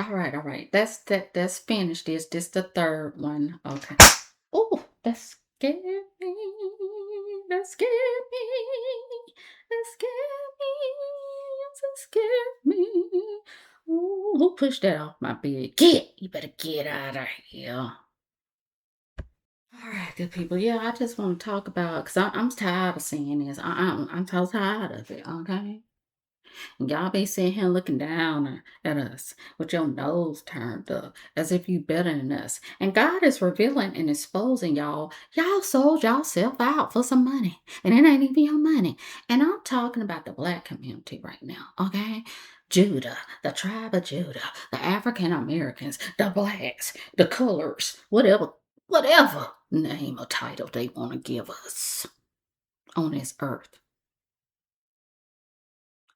All right. That's finished. This the third one. Okay. Oh, that scared me. That scared me. That scared me. That scared me. Ooh, who pushed that off my bed? Get! You better get out of here. All right, good people. Yeah, I just want to talk about because I'm tired of seeing this. I'm so tired of it. Okay. And y'all be sitting here looking down at us with your nose turned up as if you better than us. And God is revealing and exposing y'all. Y'all sold yourself out for some money. And it ain't even your money. And I'm talking about the black community right now, okay? Judah, the tribe of Judah, the African Americans, the blacks, the colors, whatever name or title they want to give us on this earth.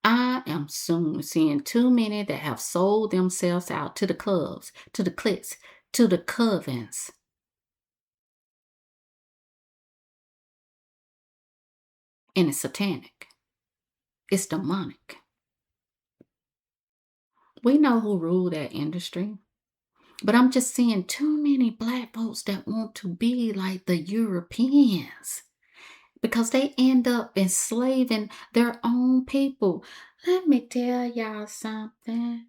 I am soon seeing too many that have sold themselves out to the clubs, to the cliques, to the covens, and it's satanic. It's demonic. We know who rule that industry, but I'm just seeing too many black folks that want to be like the Europeans because they end up enslaving their own people. Let me tell y'all something.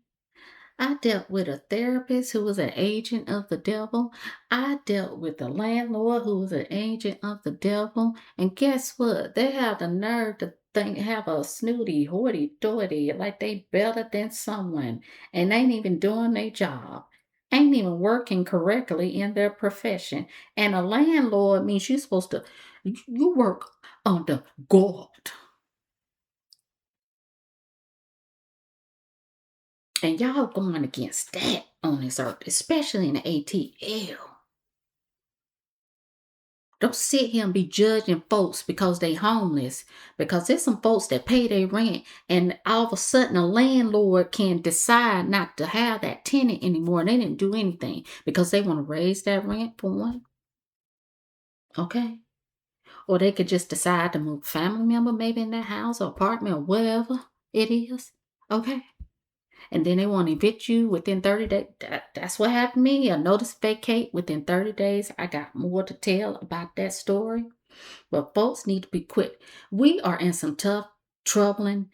I dealt with a therapist who was an agent of the devil. I dealt with a landlord who was an agent of the devil. And guess what? They have the nerve to think, have a snooty, hoity toity, like they better than someone. And ain't even doing their job. Ain't even working correctly in their profession. And a landlord means you're supposed to, you work under God. And y'all going against that on this earth, especially in the ATL. Don't sit here and be judging folks because they homeless. Because there's some folks that pay their rent, and all of a sudden a landlord can decide not to have that tenant anymore, and they didn't do anything because they want to raise that rent for one. Okay. Or they could just decide to move a family member maybe in that house or apartment or whatever it is. Okay. And then they want to evict you within 30 days. That's what happened to me. A notice vacate within 30 days. I got more to tell about that story. But folks need to be quick. We are in some tough, troubling,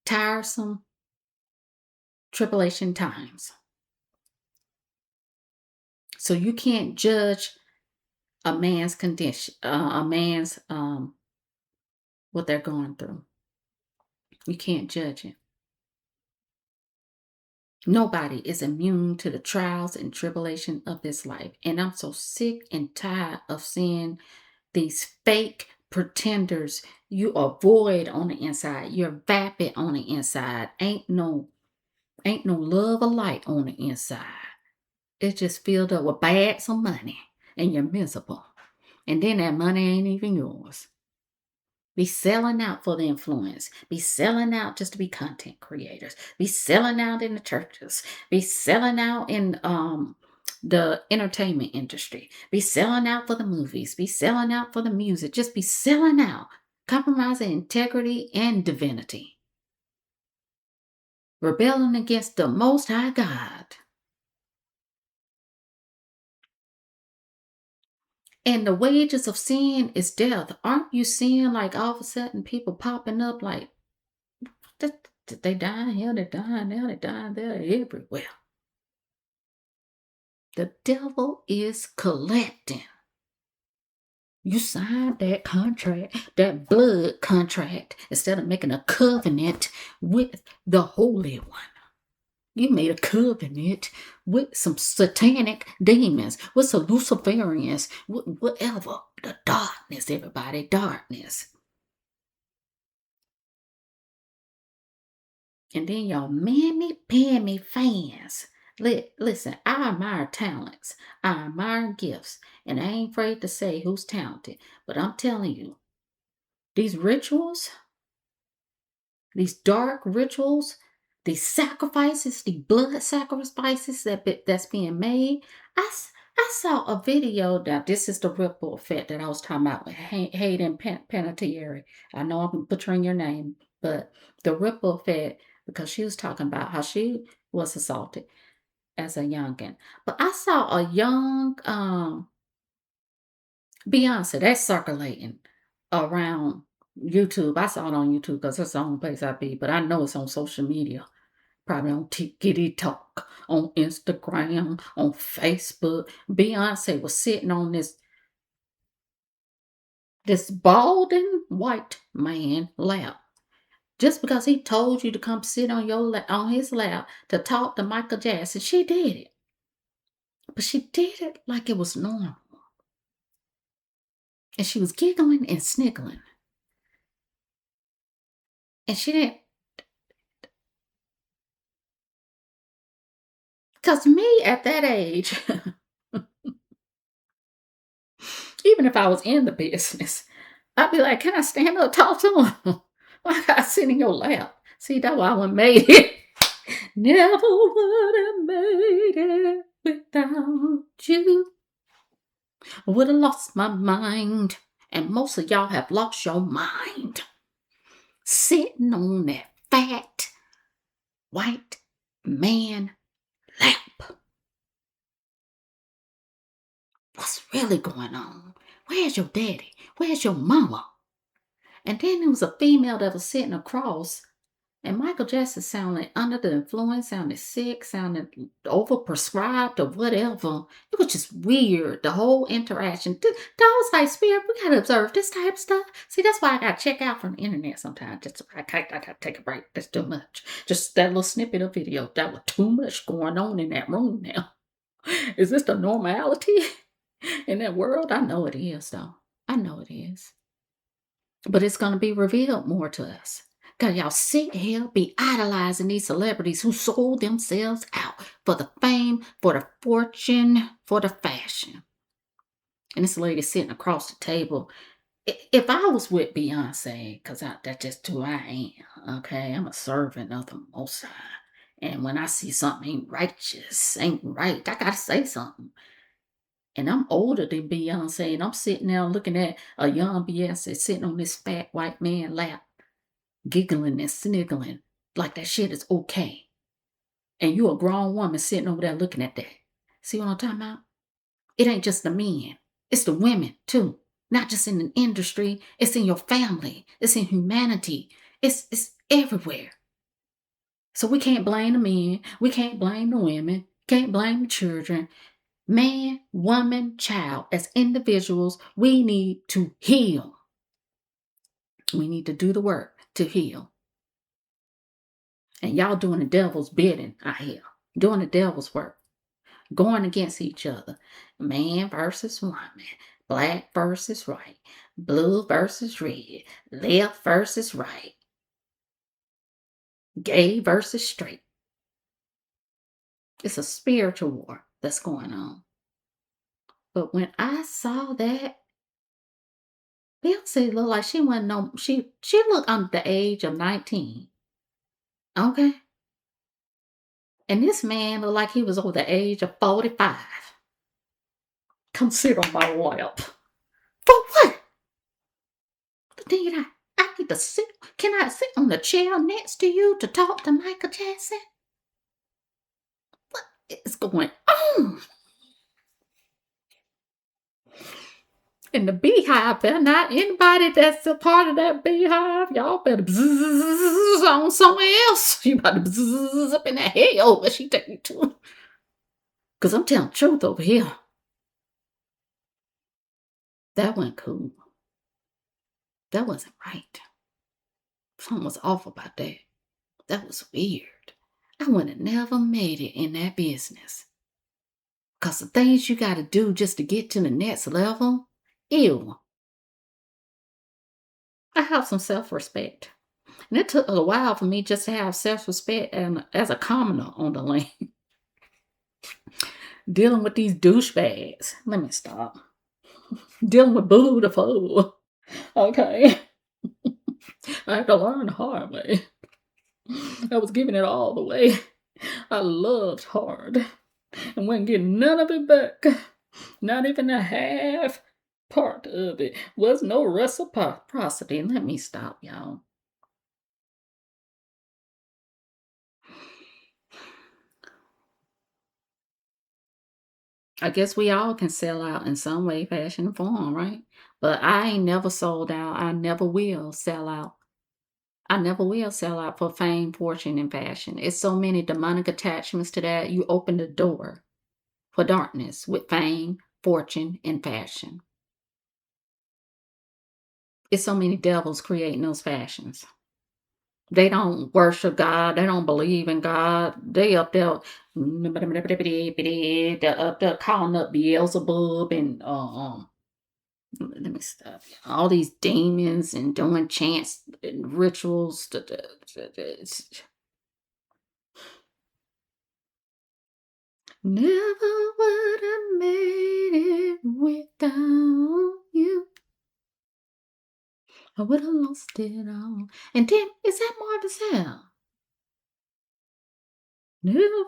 tiresome, tribulation times. So you can't judge a man's condition, a man's what they're going through. You can't judge it. Nobody is immune to the trials and tribulation of this life. And I'm so sick and tired of seeing these fake pretenders. You are void on the inside. You're vapid on the inside. Ain't no love or light on the inside. It's just filled up with bags of money and you're miserable. And then that money ain't even yours. Be selling out for the influence. Be selling out just to be content creators. Be selling out in the churches. Be selling out in the entertainment industry. Be selling out for the movies. Be selling out for the music. Just be selling out. Compromising integrity and divinity. Rebelling against the Most High God. And the wages of sin is death. Aren't you seeing like all of a sudden people popping up like they dying here, they dying there, they dying there, everywhere. The devil is collecting. You signed that contract, that blood contract, instead of making a covenant with the Holy One. You made a covenant with some satanic demons, with some Luciferians, whatever. The darkness, everybody, darkness. And then y'all mammy-pammy fans. Listen, I admire talents. I admire gifts. And I ain't afraid to say who's talented. But I'm telling you, these rituals, these dark rituals, these sacrifices, the blood sacrifices that's being made. I saw a video. Now, this is the ripple effect that I was talking about with Hayden Panettiere. I know I'm butchering your name, but the ripple effect, because she was talking about how she was assaulted. as a youngin. But I saw a young Beyonce that's circulating around YouTube. I saw it on YouTube because that's the only place I be, but I know it's on social media. Probably on Tickety Talk, on Instagram, on Facebook. Beyonce was sitting on this balding white man lap. Just because he told you to come sit on on his lap to talk to Michael Jackson, she did it. But she did it like it was normal. And she was giggling and sniggling. And she didn't, because me at that age, even if I was in the business, I'd be like, can I stand up, talk to him? Why I sit in your lap? See, that's why I wouldn't made it. Never would have made it without you. Would have lost my mind. And most of y'all have lost your mind. Sitting on that fat white man lap. What's really going on? Where's your daddy? Where's your mama? And then there was a female that was sitting across, and Michael Jackson sounded under the influence, sounded sick, sounded overprescribed or whatever. It was just weird, the whole interaction. I was like, Spirit, we gotta observe this type of stuff. See, that's why I gotta check out from the internet sometimes. I gotta take a break. That's too much. Just that little snippet of video, that was too much going on in that room now. Is this the normality in that world? I know it is, though. I know it is. But it's going to be revealed more to us. Because y'all sit here, be idolizing these celebrities who sold themselves out for the fame, for the fortune, for the fashion. And this lady sitting across the table. If I was with Beyonce, because that's just who I am, okay? I'm a servant of the Most High. And when I see something ain't righteous, ain't right, I got to say something. And I'm older than Beyonce, and I'm sitting there looking at a young Beyonce sitting on this fat white man lap, giggling and sniggling like that shit is okay. And you a grown woman sitting over there looking at that. See what I'm talking about? It ain't just the men. It's the women too. Not just in the industry. It's in your family. It's in humanity. It's everywhere. So we can't blame the men. We can't blame the women. Can't blame the children. Man, woman, child, as individuals, we need to heal. We need to do the work to heal. And y'all doing the devil's bidding out here, doing the devil's work, going against each other. Man versus woman, black versus white, blue versus red, left versus right, gay versus straight. It's a spiritual war that's going on. But when I saw that, Beyonce looked like she wasn't no, she looked under the age of 19. Okay? And this man looked like he was over the age of 45. Come sit on my lap. For what? Did I need to sit? Can I sit on the chair next to you to talk to Michael Jackson? What is going on? In the beehive, better not anybody that's a part of that beehive. Y'all better bzzz on somewhere else. You better bzzz up in that hell where she take you to. Because I'm telling the truth over here. That wasn't cool. That wasn't right. Something was off about that. That was weird. I would have never made it in that business. Because the things you got to do just to get to the next level, ew. I have some self-respect. And it took a while for me just to have self-respect and as a commoner on the lane. Dealing with these douchebags. Let me stop. Dealing with Boo the Fool. Okay. I had to learn the hard way. I was giving it all the way. I loved hard. And wasn't getting none of it back. Not even a half part of it. Was no reciprocity. Let me stop, y'all. I guess we all can sell out in some way, fashion, or form, right? But I ain't never sold out. I never will sell out. I never will sell out for fame, fortune, and fashion. It's so many demonic attachments to that. You open the door for darkness with fame, fortune, and fashion. It's so many devils creating those fashions. They don't worship God. They don't believe in God. They up there, they're up there calling up Beelzebub and let me stop. All these demons and doing chants and rituals. Never would have made it without you. I would have lost it all. And then, is that Marvin Sapp? Never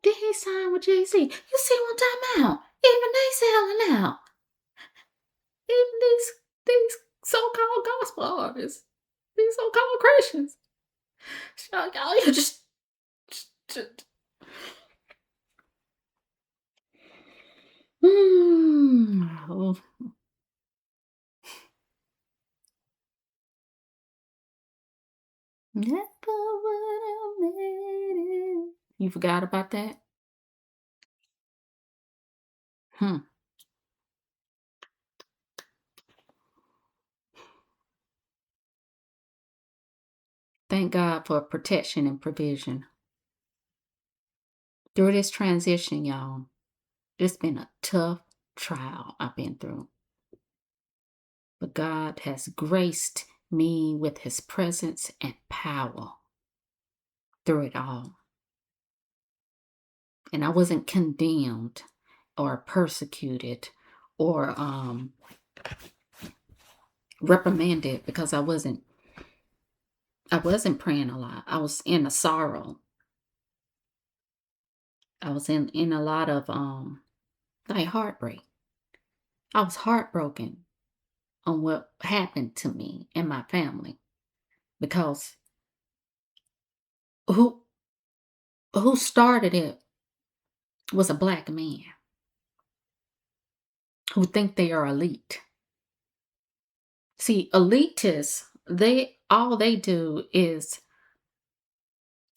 did he sign with Jay-Z. You see what I'm talking about? Even they selling out. Even these so-called gospel artists. These so-called Christians. So y'all you just oh, never would have made it. You forgot about that? Hmm. Thank God for protection and provision. Through this transition, y'all, it's been a tough trial I've been through. But God has graced me with his presence and power through it all. And I wasn't condemned or persecuted or reprimanded because I wasn't praying a lot. I was in a sorrow. I was in a lot of like heartbreak. I was heartbroken on what happened to me and my family because who who started it was a black man who think they are elite. See, elitists, they all they do is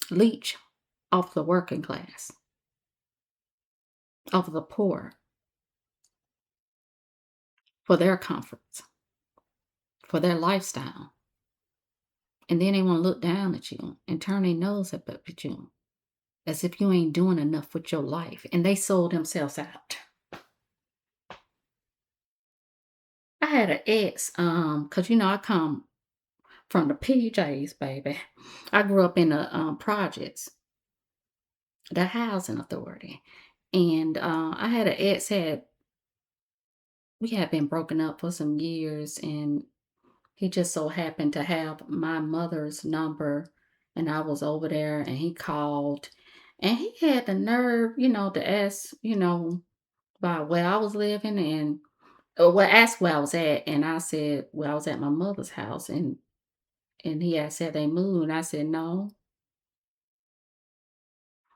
leech off the working class, off the poor for their comforts, for their lifestyle. And then they want to look down at you and turn their nose up at you as if you ain't doing enough with your life. And they sold themselves out. I had an ex, cause I come from the PJs, baby. I grew up in the projects, the housing authority, and I had an ex had we had been broken up for some years, and he just so happened to have my mother's number, and I was over there, and he called, and he had the nerve, to ask, about where I was living, and well, asked where I was at, and I said, well, I was at my mother's house, and he had said they moved, and I said no.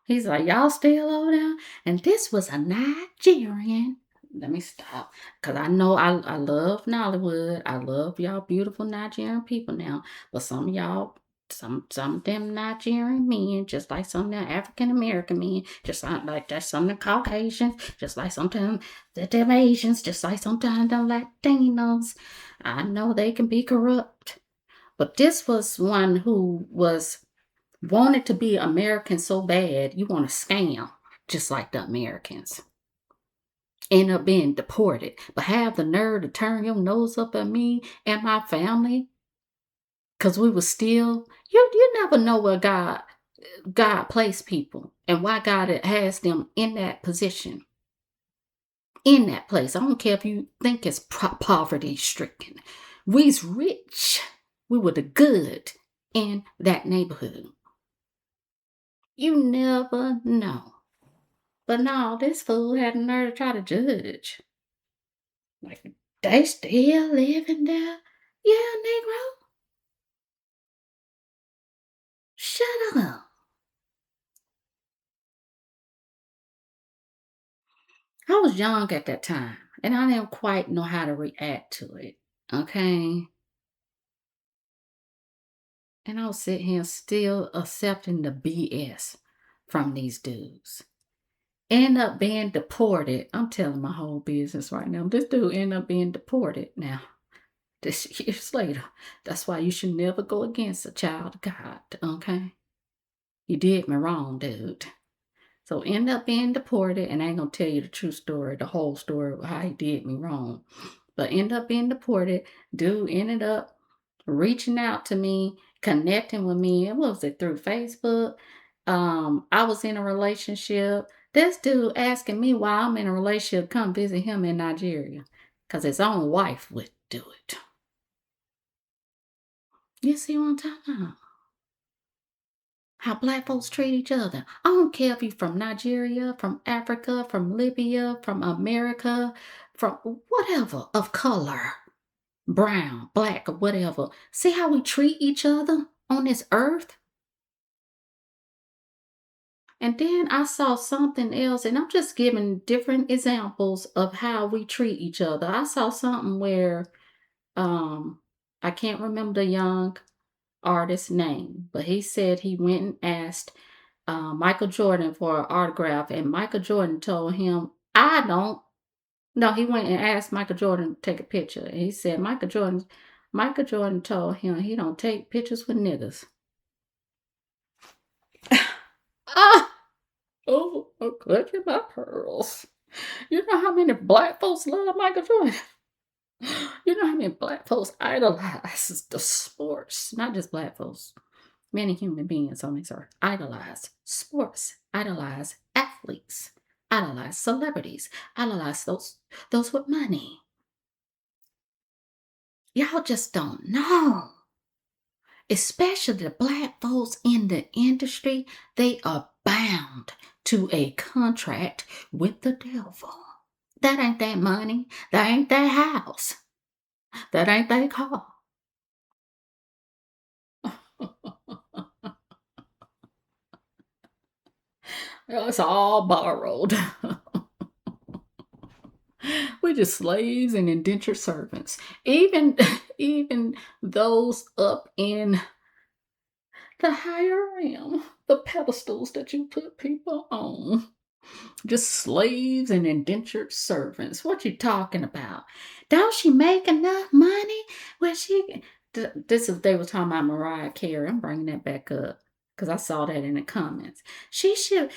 He's like, y'all still over there? And this was a Nigerian. Let me stop. Because I know I love Nollywood. I love y'all beautiful Nigerian people now. But some of y'all, some of them Nigerian men, just like some of them African American men, just like that some of them Caucasians, just like sometimes them Asians, just like sometimes them Latinos. I know they can be corrupt. But this was one who wanted to be American so bad, you want to scam just like the Americans. End up being deported, but have the nerve to turn your nose up at me and my family because we were still. You never know where God placed people and why God has them in that position, in that place. I don't care if you think it's poverty stricken. We's rich. We were the good in that neighborhood. You never know. But no, this fool had the nerve to try to judge. Like, they still living there? Yeah, Negro. Shut up. I was young at that time, and I didn't quite know how to react to it. Okay. And I was sitting here still accepting the BS from these dudes. End up being deported. I'm telling my whole business right now. This dude ended up being deported now. This years later. That's why you should never go against a child of God. Okay. You did me wrong, dude. So end up being deported, and I ain't gonna tell you the true story, the whole story of how he did me wrong. But end up being deported. Dude ended up reaching out to me, connecting with me. What was it, through Facebook? I was in a relationship. This dude asking me why I'm in a relationship, come visit him in Nigeria. Cause his own wife would do it. You see what I'm talking about? How black folks treat each other. I don't care if you're from Nigeria, from Africa, from Libya, from America, from whatever of color, brown, black, or whatever. See how we treat each other on this earth? And then I saw something else, and I'm just giving different examples of how we treat each other. I saw something where um I can't remember the young artist's name, but he said he went and asked Michael Jordan for an autograph, and Michael Jordan told him, I don't. No, he went and asked Michael Jordan to take a picture. And he said Michael Jordan told him he don't take pictures with niggas. Ah, oh, I'm clutching my pearls. You know how many black folks love Michael Jordan? You know how many black folks idolize the sports? Not just black folks. Many human beings on this earth idolize sports, idolize athletes, idolize celebrities, idolize those with money. Y'all just don't know. Especially the black folks in the industry, they are bound to a contract with the devil. That ain't their money. That ain't their house. That ain't their car. It's all borrowed. We're just slaves and indentured servants. Even even those up in the higher realm, the pedestals that you put people on. Just slaves and indentured servants. What you talking about? Don't she make enough money? Well, this is they were talking about Mariah Carey. I'm bringing that back up because I saw that in the comments. She her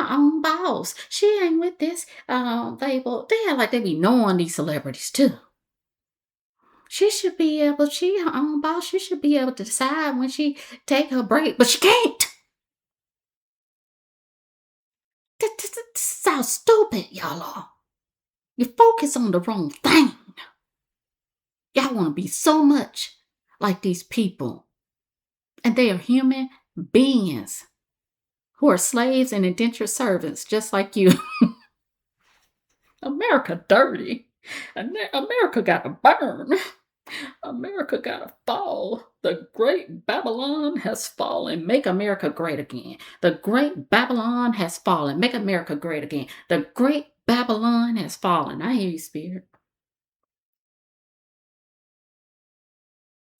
own boss. She ain't with this label. They act like they be knowing these celebrities too. She should be able. She her own boss. She should be able to decide when she take her break, but she can't. This sounds stupid, y'all are. You focus on the wrong thing. Y'all want to be so much like these people. And they are human beings who are slaves and indentured servants, just like you. America dirty. America gotta burn. America gotta fall. The great Babylon has fallen. Make America great again. The great Babylon has fallen. Make America great again. The great Babylon has fallen. I hear you, Spirit.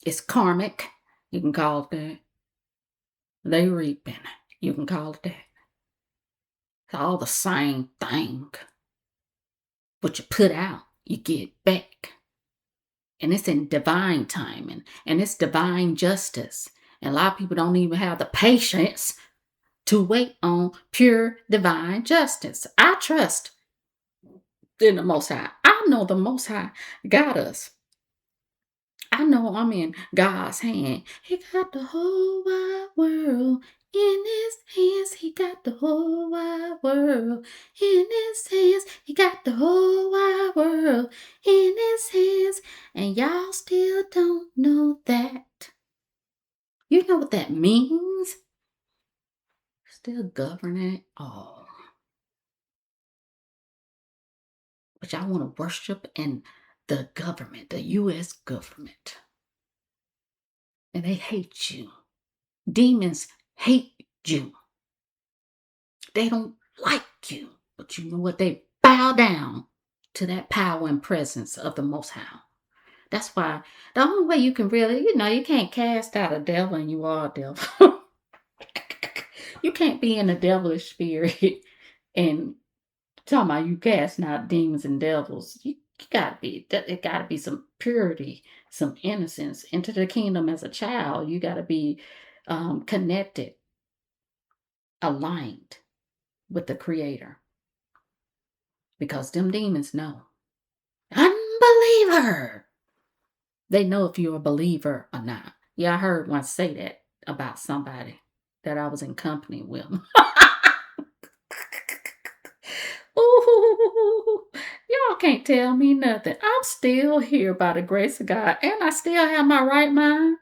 It's karmic. You can call it that. They reaping. You can call it that. It's all the same thing. What you put out, you get back. And it's in divine timing. And it's divine justice. And a lot of people don't even have the patience to wait on pure divine justice. I trust in the Most High. I know the Most High got us. I know I'm in God's hand. He got the whole wide world in his hands. He got the whole wide world in his hands. He got the whole wide world in his hands. And y'all still don't know that. You know what that means? Still governing all. But y'all want to worship in the government, the U.S. government. And they hate you. Demons hate you. They don't like you. But you know what? They bow down to that power and presence of the Most High. That's why the only way you can really, you can't cast out a devil and you are a devil. You can't be in a devilish spirit and talking about you casting out demons and devils. You gotta be, it gotta be some purity, some innocence. Into the kingdom as a child, you gotta be connected, aligned with the Creator. Because them demons know. Unbeliever! They know if you're a believer or not. Yeah, I heard one say that about somebody that I was in company with. Ooh, y'all can't tell me nothing. I'm still here by the grace of God, and I still have my right mind.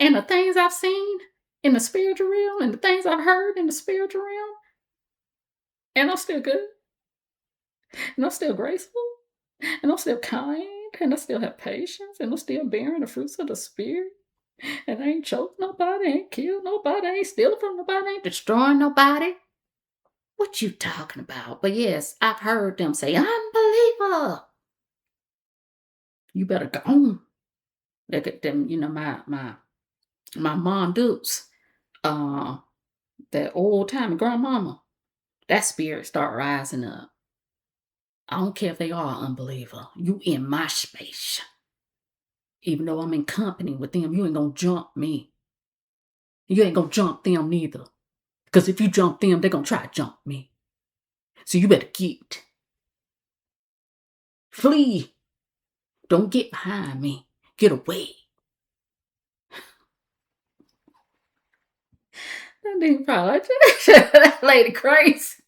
And the things I've seen in the spiritual realm, and the things I've heard in the spiritual realm, and I'm still good, and I'm still graceful, and I'm still kind, and I still have patience, and I'm still bearing the fruits of the Spirit. And I ain't choked nobody, ain't killed nobody, ain't stealing from nobody, ain't destroying nobody. What you talking about? But yes, I've heard them say, unbeliever. You better go on. Look at them, my mom Dukes, that old time grandmama, that spirit start rising up. I don't care if they are an unbeliever. You in my space. Even though I'm in company with them, you ain't gonna jump me. You ain't gonna jump them neither. Because if you jump them, they're gonna try to jump me. So you better get. Flee. Don't get behind me. Get away. That nigga probably that lady crazy.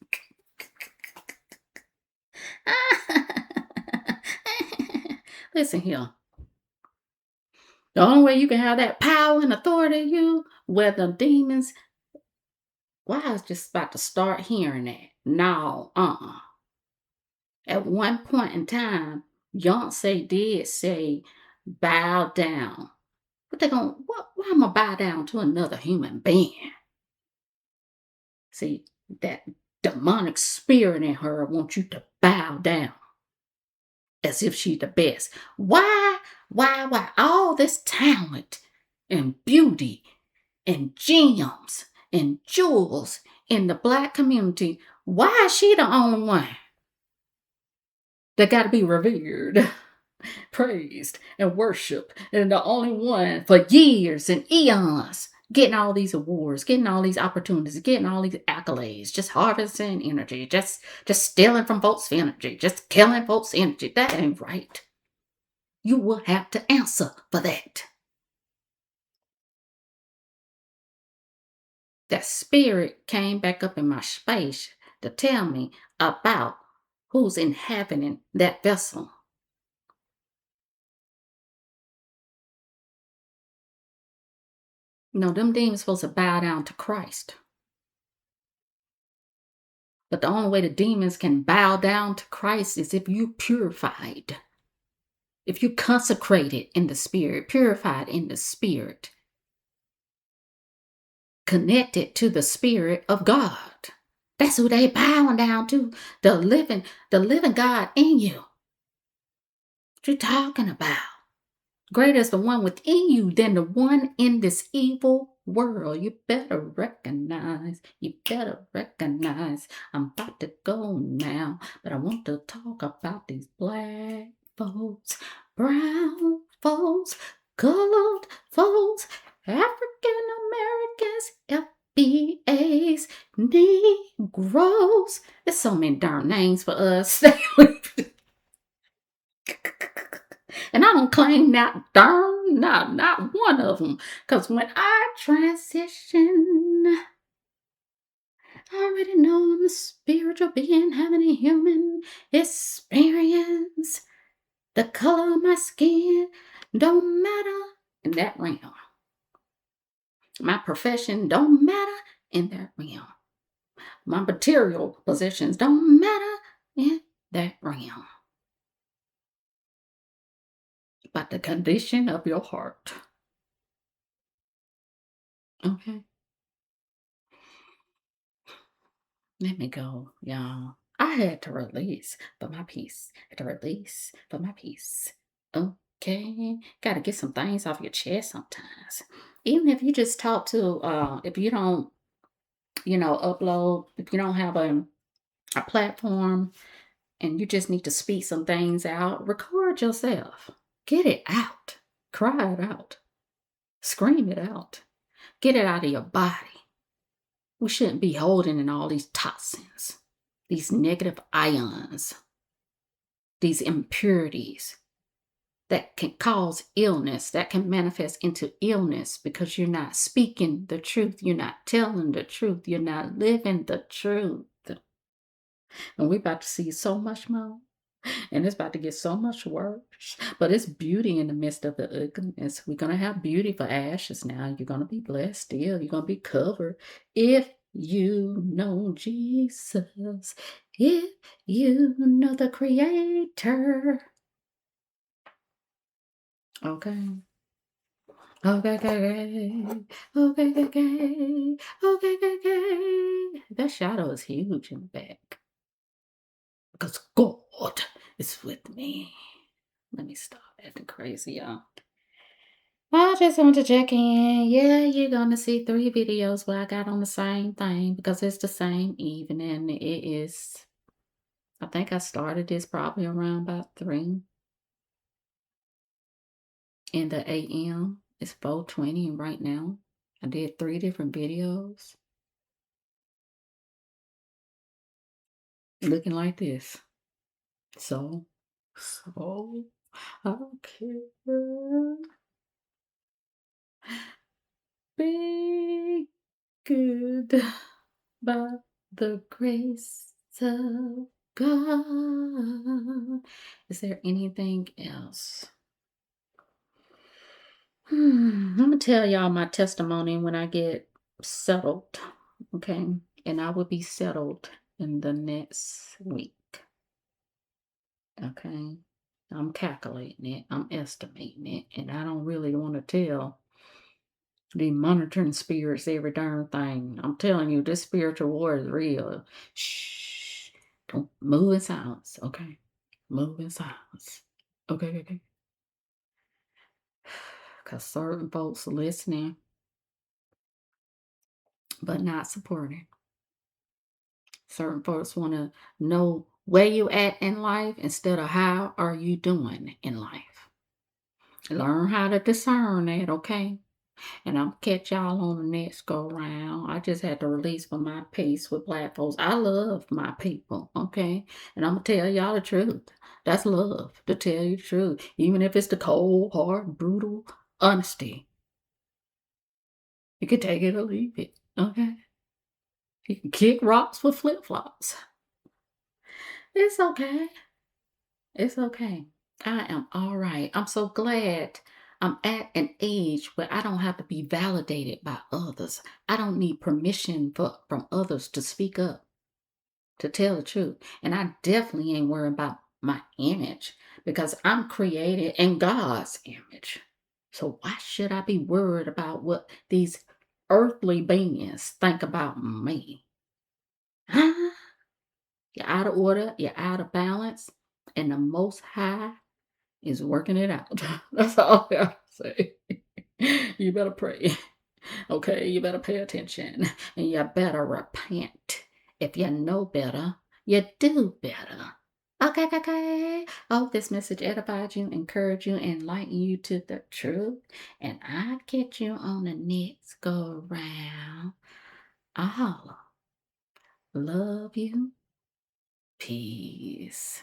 Listen here. The only way you can have that power and authority in you, where the demons, well, I was just about to start hearing that. No, At one point in time, Beyonce did say, bow down. What they gonna, why am I bow down to another human being? See, that demonic spirit in her wants you to bow down as if she's the best. Why all this talent and beauty and gems and jewels in the Black community? Why is she the only one that got to be revered, praised, and worshiped, and the only one for years and eons? Getting all these awards, getting all these opportunities, getting all these accolades, just harvesting energy, just stealing from folks' energy, just killing folks' energy. That ain't right. You will have to answer for that. That spirit came back up in my space to tell me about who's inhabiting that vessel. Them demons supposed to bow down to Christ. But the only way the demons can bow down to Christ is if you purified. If you consecrated in the spirit, purified in the spirit, connected to the Spirit of God. That's who they bowing down to. The living God in you. What you talking about? Greater is the one within you than the one in this evil world. You better recognize. I'm about to go now, but I want to talk about these black folks, brown folks, colored folks, African Americans, FBAs, Negroes. There's so many darn names for us. And I don't claim not one of them. Because when I transition, I already know I'm a spiritual being having a human experience. The color of my skin don't matter in that realm. My profession don't matter in that realm. My material possessions don't matter in that realm. But the condition of your heart. Okay. Let me go, y'all. I had to release for my peace. Had to release for my peace. Okay. Gotta get some things off your chest sometimes. Even if you just talk to if you don't, upload, if you don't have a platform and you just need to speak some things out, record yourself. Get it out. Cry it out. Scream it out. Get it out of your body. We shouldn't be holding in all these toxins, these negative ions, these impurities that can cause illness, that can manifest into illness because you're not speaking the truth. You're not telling the truth. You're not living the truth. And we're about to see so much more. And it's about to get so much worse. But it's beauty in the midst of the ugliness. We're going to have beauty for ashes now. You're going to be blessed still. You're going to be covered. If you know Jesus, if you know the Creator. Okay. Okay, okay, okay, okay, okay, okay, okay. That shadow is huge in the back because God is with me. Let me stop acting crazy, y'all. I just want to check in. Yeah, you're gonna see 3 videos where I got on the same thing because it's the same evening. It is, I think I started this probably around about 3 in the AM. It's 4:20 right now. I did 3 different videos looking like this. So, I don't care. Be good by the grace of God. Is there anything else? I'm gonna tell y'all my testimony when I get settled, okay? And I will be settled in the next week, okay? I'm calculating it, I'm estimating it, and I don't really want to tell the monitoring spirits every darn thing. I'm telling you, this spiritual war is real. Shh. Don't move in silence, okay? Move in silence. Okay, okay. Because certain folks are listening, but not supporting. Certain folks want to know where you at in life instead of how are you doing in life. Learn how to discern that, okay? And I'm catch y'all on the next go round. I just had to release for my peace with black folks. I love my people, okay? And I'm gonna tell y'all the truth. That's love, to tell you the truth. Even if it's the cold, hard, brutal honesty. You can take it or leave it, okay? You can kick rocks with flip-flops. It's okay. It's okay. I am all right. I'm so glad I'm at an age where I don't have to be validated by others. I don't need permission from others to speak up, to tell the truth. And I definitely ain't worried about my image because I'm created in God's image. So why should I be worried about what these earthly beings think about me? Huh? You're out of order, you're out of balance, and the Most High is working it out. That's all I gotta say. You better pray. Okay, you better pay attention. And you better repent. If you know better, you do better. Okay, okay, okay. I hope this message edified you, encouraged you, enlightened you to the truth. And I'll catch you on the next go round. I holla. Love you. Peace.